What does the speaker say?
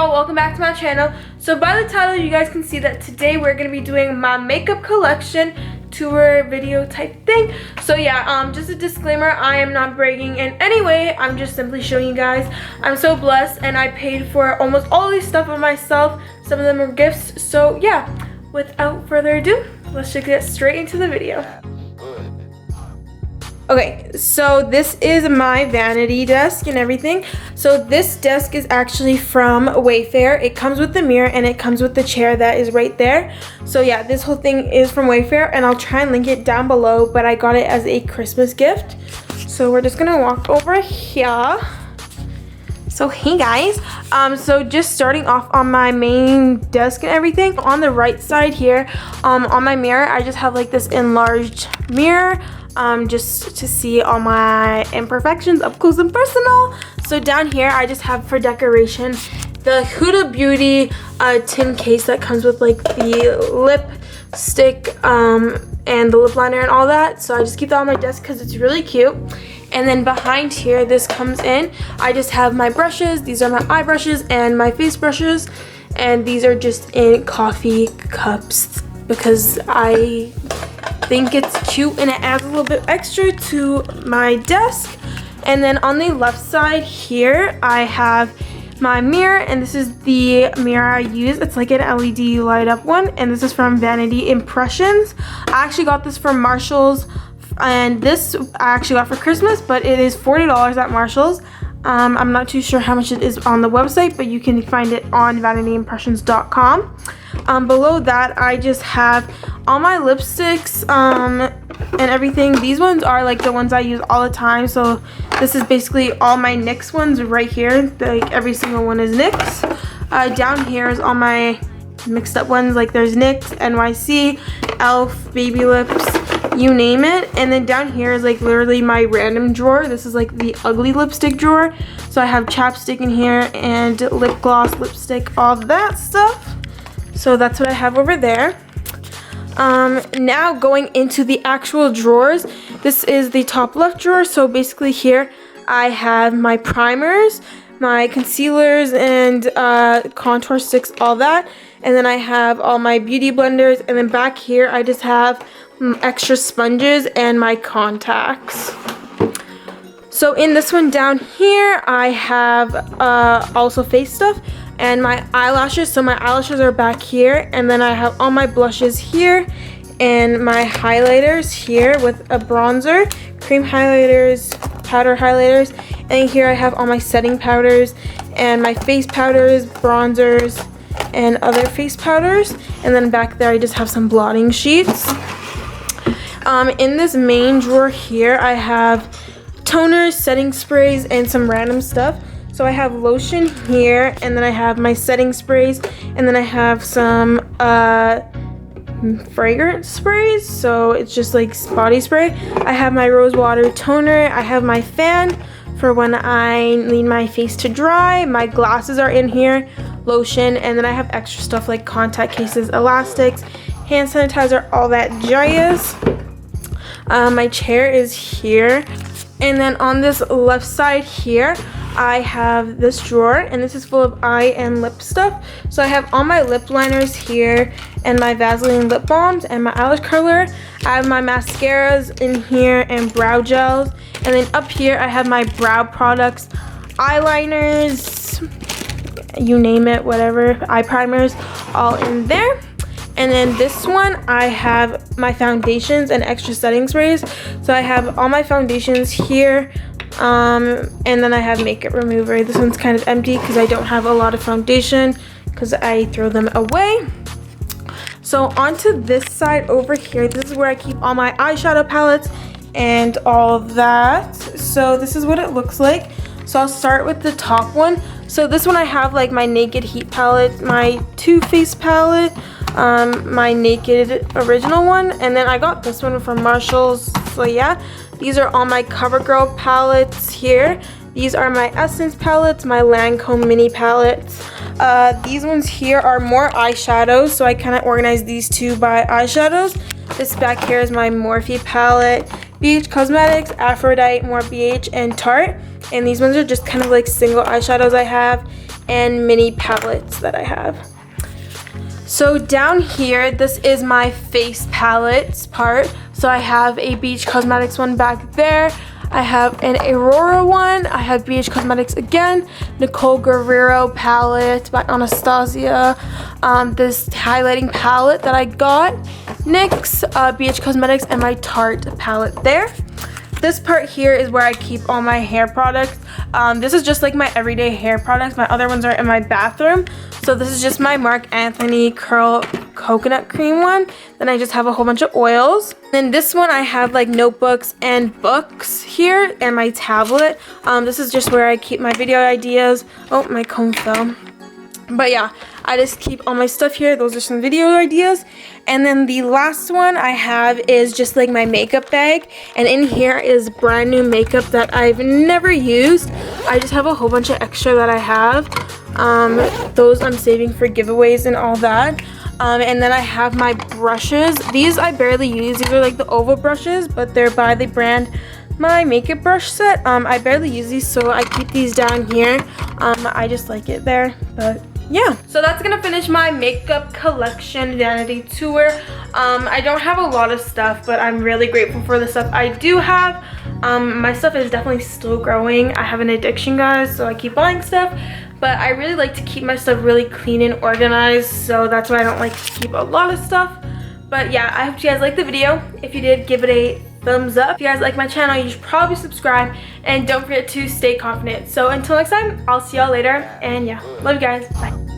y'all, welcome back to my channel. So by the title you guys can see that today we're going to be doing my makeup collection tour video type thing. So yeah, just a disclaimer, I am not bragging in any way. I'm just simply showing you guys I'm so blessed and I paid for almost all these stuff for myself. Some of them are gifts. So yeah, without further ado, let's just get straight into the video. Okay, so this is my vanity desk and everything. So this desk is actually from Wayfair. It comes with the mirror and it comes with the chair that is right there. So yeah, this whole thing is from Wayfair and I'll try and link it down below, but I got it as a Christmas gift. So we're just gonna walk over here. So hey guys, so just starting off on my main desk and everything, on the right side here, on my mirror, I just have like this enlarged mirror. Just to see all my imperfections up close and personal. So down here I just have for decoration the Huda Beauty tin case that comes with like the lipstick and the lip liner and all that. So I just keep that on my desk because it's really cute. And then behind here, this comes in, I just have my brushes. These are my eye brushes and my face brushes, and these are just in coffee cups because I think it's cute and it adds a little bit extra to my desk. And then on the left side here I have my mirror, and this is the mirror I use. It's like an LED light up one, and this is from Vanity Impressions. I actually got this from Marshall's, and this I actually got for Christmas, but it is $40 at Marshall's. I'm not too sure how much it is on the website, but you can find it on vanityimpressions.com. Below that I just have all my lipsticks and everything. These ones are like the ones I use all the time. So this is basically all my NYX ones right here. Like every single one is NYX. Down here is all my mixed up ones, like there's NYX, NYC, ELF, Baby Lips, you name it. And then down here is like literally my random drawer. This is like the ugly lipstick drawer. So I have chapstick in here and lip gloss, lipstick, all that stuff. So that's what I have over there. Now going into the actual drawers, this is the top left drawer. So basically here I have my primers, my concealers and contour sticks, all that. And then I have all my beauty blenders, and then back here I just have extra sponges and my contacts. So in this one down here I have also face stuff and my eyelashes. So my eyelashes are back here, and then I have all my blushes here and my highlighters here with a bronzer, cream highlighters, powder highlighters, and here I have all my setting powders and my face powders, bronzers, and other face powders. And then back there I just have some blotting sheets. In this main drawer here I have toners, setting sprays, and some random stuff. So I have lotion here, and then I have my setting sprays, and then I have some fragrance sprays, so it's just like body spray. I have my rose water toner, I have my fan for when I need my face to dry, my glasses are in here, lotion, and then I have extra stuff like contact cases, elastics, hand sanitizer, all that jazz. My chair is here, and then on this left side here I have this drawer, and this is full of eye and lip stuff. So I have all my lip liners here and my Vaseline lip balms and my eyelash curler. I have my mascaras in here and brow gels, and then up here I have my brow products, eyeliners, you name it, whatever, eye primers, all in there. And then this one I have my foundations and extra setting sprays. So I have all my foundations here, and then I have makeup remover. This one's kind of empty because I don't have a lot of foundation because I throw them away. So onto this side over here, this is where I keep all my eyeshadow palettes and all of that. So this is what it looks like. So I'll start with the top one. So this one I have like my Naked Heat palette, my Too Faced palette, my Naked original one, and then I got this one from Marshall's. So yeah, these are all my CoverGirl palettes here. These are my Essence palettes, my Lancome mini palettes. These ones here are more eyeshadows, so I kind of organized these two by eyeshadows. This back here is my Morphe palette, BH Cosmetics, Aphrodite, more BH, and Tarte. And these ones are just kind of like single eyeshadows I have. and mini palettes that I have. So down here, this is my face palettes part. So I have a BH Cosmetics one back there. I have an Aurora one. I have BH Cosmetics again. Nicole Guerrero palette by Anastasia. This highlighting palette that I got. NYX, BH Cosmetics, and my Tarte palette there. This part here is where I keep all my hair products. This is just like my everyday hair products. My other ones are in my bathroom. So this is just my Marc Anthony Curl Coconut Cream one. Then I just have a whole bunch of oils. Then this one I have like notebooks and books here and my tablet. This is just where I keep my video ideas. Oh, my comb fell. But yeah, I just keep all my stuff here. Those are some video ideas. And then the last one I have is just like my makeup bag. And in here is brand new makeup that I've never used. I just have a whole bunch of extra that I have. Those I'm saving for giveaways and all that. And then I have my brushes. These I barely use. These are like the oval brushes, but they're by the brand My Makeup Brush Set. I barely use these, so I keep these down here. I just like it there, but yeah. So that's gonna finish my makeup collection vanity tour. I don't have a lot of stuff, but I'm really grateful for the stuff I do have. My stuff is definitely still growing. I have an addiction, guys, so I keep buying stuff. But I really like to keep my stuff really clean and organized, so that's why I don't like to keep a lot of stuff. But yeah, I hope you guys liked the video. If you did, give it a thumbs up. If you guys like my channel, you should probably subscribe, and don't forget to stay confident. So until next time, I'll see y'all later, and yeah, love you guys, bye.